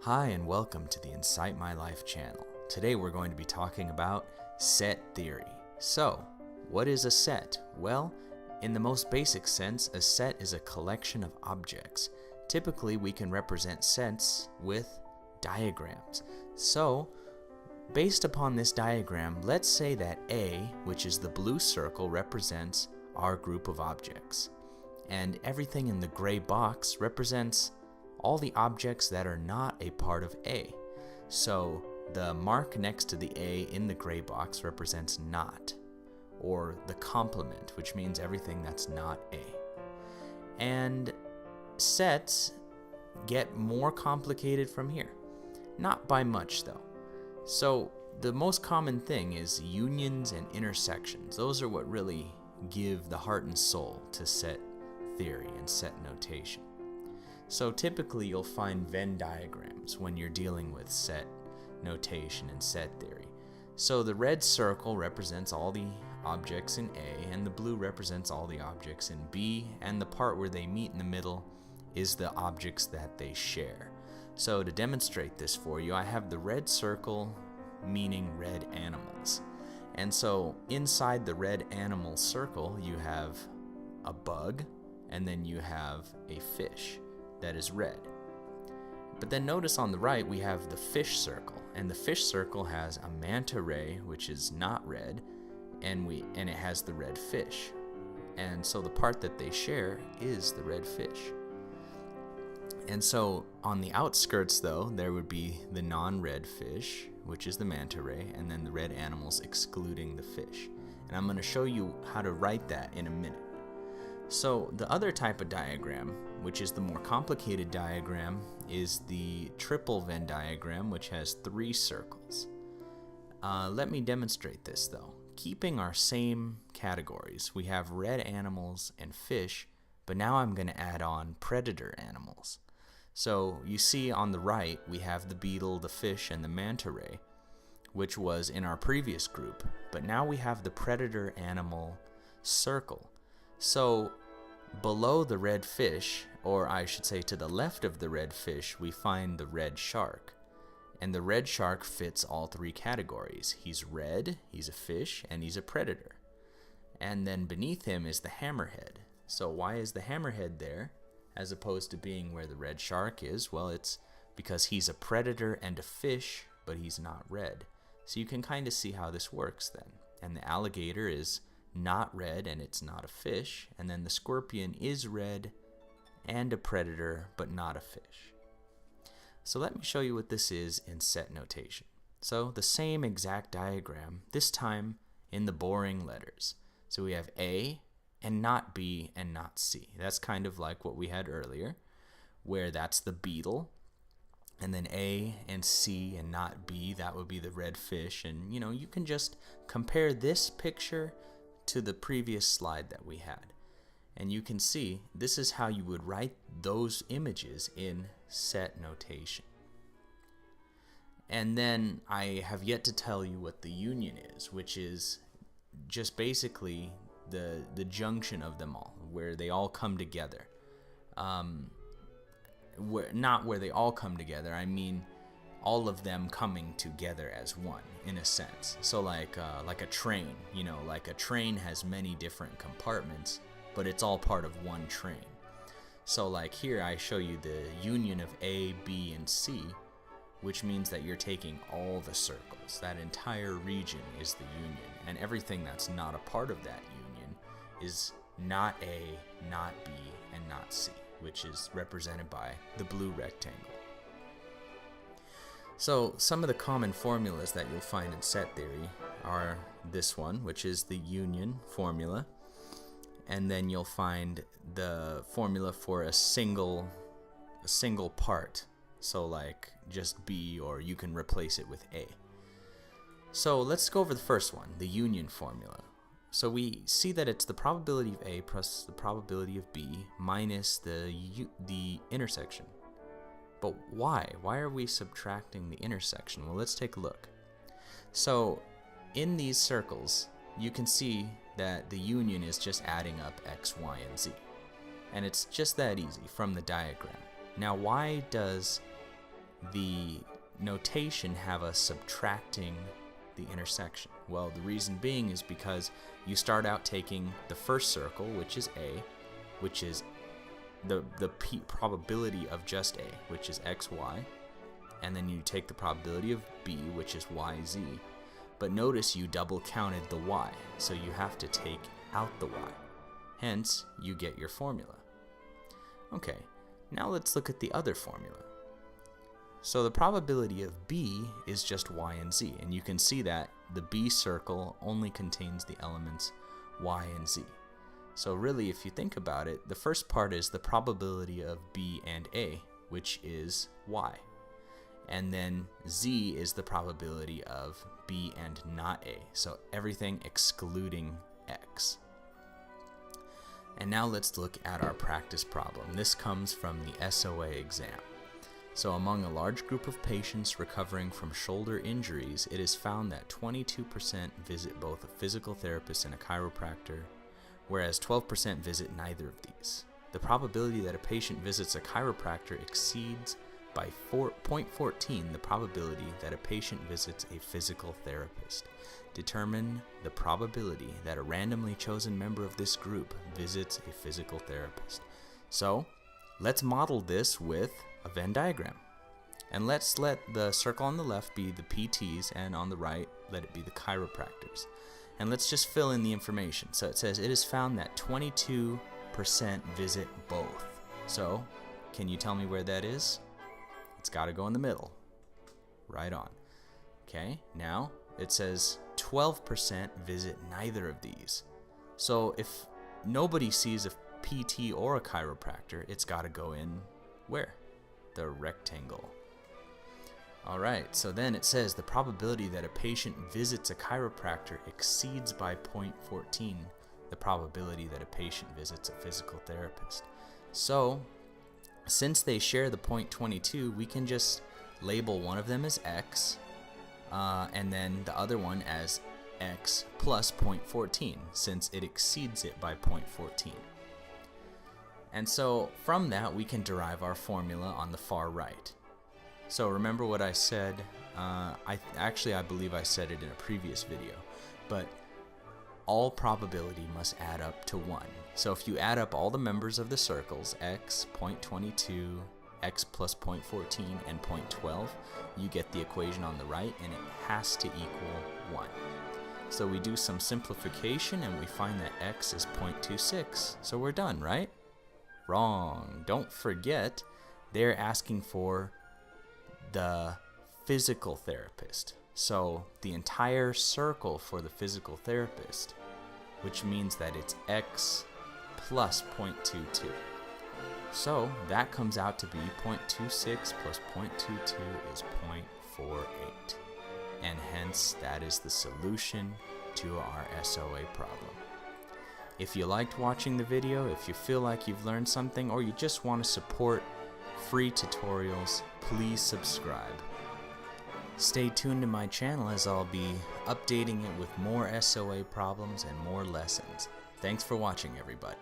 Hi and welcome to the Incite My Life channel. Today we're going to be talking about set theory. So, what is a set? Well, in the most basic sense, a set is a collection of objects. Typically, we can represent sets with diagrams. So, based upon this diagram, let's say that A, which is the blue circle, represents our group of objects. And everything in the gray box represents all the objects that are not a part of A. So the mark next to the A in the gray box represents not, or the complement, which means everything that's not A. And sets get more complicated from here. Not by much though. So the most common thing is unions and intersections. Those are what really give the heart and soul to set theory and set notation. So typically you'll find Venn diagrams when you're dealing with set notation and set theory. So the red circle represents all the objects in A, and the blue represents all the objects in B, and the part where they meet in the middle is the objects that they share. So to demonstrate this for you, I have the red circle meaning red animals. And so inside the red animal circle you have a bug, and then you have a fish that is red. But then notice on the right we have the fish circle, and the fish circle has a manta ray, which is not red, and it has the red fish. And so the part that they share is the red fish. And so on the outskirts though, there would be the non-red fish, which is the manta ray, and then the red animals excluding the fish. And I'm going to show you how to write that in a minute. So the other type of diagram, which is the more complicated diagram, is the triple Venn diagram, which has 3 circles. Let me demonstrate this though. Keeping our same categories, we have red animals and fish, but now I'm going to add on predator animals. So you see on the right we have the beetle, the fish, and the manta ray, which was in our previous group, but now we have the predator animal circle. So below the red fish, or I should say to the left of the red fish, we find the red shark. And the red shark fits all 3 categories. He's red, he's a fish, and he's a predator. And then beneath him is the hammerhead. So why is the hammerhead there as opposed to being where the red shark is? Well, it's because he's a predator and a fish, but he's not red. So you can kind of see how this works then. And the alligator is not red and it's not a fish, and then the scorpion is red and a predator but not a fish. So let me show you what this is in set notation. So the same exact diagram, this time in the boring letters. So we have A and not B and not C. That's kind of like what we had earlier, where that's the beetle, and then A and C and not B, that would be the red fish. And you can just compare this picture to the previous slide that we had, and you can see this is how you would write those images in set notation. And then I have yet to tell you what the union is, which is just basically the junction of them all, where they all come together. Not where they all come together, I mean all of them coming together as one, in a sense. So like a train, like a train has many different compartments, but it's all part of one train. So like here I show you the union of A, B, and C, which means that you're taking all the circles. That entire region is the union, and everything that's not a part of that union is not A, not B, and not C, which is represented by the blue rectangle. So some of the common formulas that you'll find in set theory are this one, which is the union formula, and then you'll find the formula for a single part, so like just B, or you can replace it with A. So let's go over the first one, the union formula. So we see that it's the probability of A plus the probability of B minus the intersection. But why? Why are we subtracting the intersection? Well, let's take a look. So in these circles, you can see that the union is just adding up X, Y, and Z. And it's just that easy from the diagram. Now, why does the notation have us subtracting the intersection? Well, the reason being is because you start out taking the first circle, which is A, which is the probability of just A, which is x, y, and then you take the probability of B, which is y, z. But notice you double counted the y, so you have to take out the y. Hence, you get your formula. Okay, now let's look at the other formula. So the probability of B is just y and z, and you can see that the B circle only contains the elements y and z. So really, if you think about it, the first part is the probability of B and A, which is y. And then z is the probability of B and not A, so everything excluding x. And now let's look at our practice problem. This comes from the SOA exam. So among a large group of patients recovering from shoulder injuries, it is found that 22% visit both a physical therapist and a chiropractor, whereas 12% visit neither of these. The probability that a patient visits a chiropractor exceeds by 0.14 the probability that a patient visits a physical therapist. Determine the probability that a randomly chosen member of this group visits a physical therapist. So let's model this with a Venn diagram. And let's let the circle on the left be the PTs and on the right let it be the chiropractors. And let's just fill in the information. So it says it is found that 22% visit both. So can you tell me where that is? It's got to go in the middle. Right on. Okay, now it says 12% visit neither of these. So if nobody sees a PT or a chiropractor, it's got to go in where? The rectangle. Alright, so then it says the probability that a patient visits a chiropractor exceeds by 0.14 the probability that a patient visits a physical therapist. So since they share the 0.22, we can just label one of them as x and then the other one as x plus 0.14 since it exceeds it by 0.14. And so from that we can derive our formula on the far right. So remember what I said, I believe I said it in a previous video, but all probability must add up to 1. So if you add up all the members of the circles, x, 0.22, x plus 0.14, and 0.12, you get the equation on the right, and it has to equal 1. So we do some simplification, and we find that x is 0.26. So we're done, right? Wrong. Don't forget, they're asking for the physical therapist. So the entire circle for the physical therapist, which means that it's x plus 0.22. So that comes out to be 0.26 plus 0.22 is 0.48. And hence that is the solution to our SOA problem. If you liked watching the video, if you feel like you've learned something, or you just want to support free tutorials, please subscribe. Stay tuned to my channel as I'll be updating it with more SOA problems and more lessons. Thanks for watching, everybody.